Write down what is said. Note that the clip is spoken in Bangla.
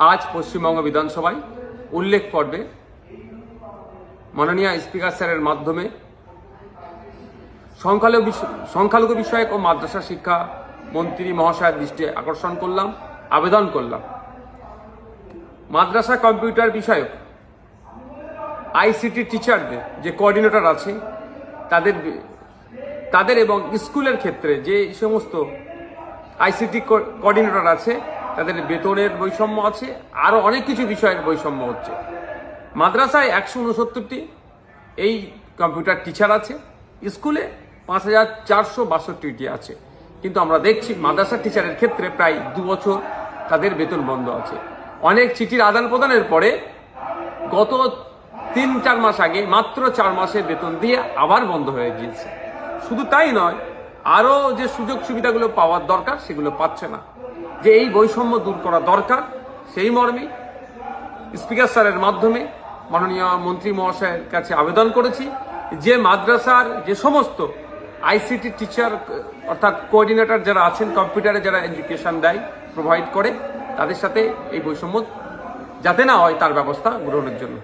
আজ পশ্চিমবঙ্গ বিধানসভায় উল্লেখ পর্বে মাননীয় স্পিকার স্যারের মাধ্যমে সংখ্যালঘু বিষয়ক ও মাদ্রাসা শিক্ষা মন্ত্রী মহাশয়ের দৃষ্টি আকর্ষণ করলাম, আবেদন করলাম। মাদ্রাসা কম্পিউটার বিষয়ক আইসিটি টিচারদের যে কোঅর্ডিনেটর আছে তাদের এবং স্কুলের ক্ষেত্রে যে সমস্ত আইসিটি কোঅর্ডিনেটর আছে তাদের বেতনের বৈষম্য আছে, আরও অনেক কিছু বিষয়ের বৈষম্য হচ্ছে। মাদ্রাসায় 169টি এই কম্পিউটার টিচার আছে, স্কুলে 5462টি আছে, কিন্তু আমরা দেখছি মাদ্রাসা টিচারের ক্ষেত্রে প্রায় 2 বছর তাদের বেতন বন্ধ আছে। অনেক চিঠির আদান প্রদানের পরে গত 3-4 মাস আগে মাত্র 4 মাসের বেতন দিয়ে আবার বন্ধ হয়ে গিয়েছে। শুধু তাই নয়, আরও যে সুযোগ সুবিধাগুলো পাওয়ার দরকার সেগুলো পাচ্ছে না। যে এই বৈষম্য দূর করা দরকার, সেই মর্মে স্পিকার স্যারের মাধ্যমে মাননীয় মন্ত্রী মহাশয়ের কাছে আবেদন করেছি যে মাদ্রাসার যে সমস্ত আইসিটি টিচার অর্থাৎ কোঅর্ডিনেটর যারা আছেন, কম্পিউটারে যারা এডুকেশন দেয়, প্রোভাইড করে, তাদের সাথে এই বৈষম্য যাতে না হয় তার ব্যবস্থা গ্রহণের জন্য।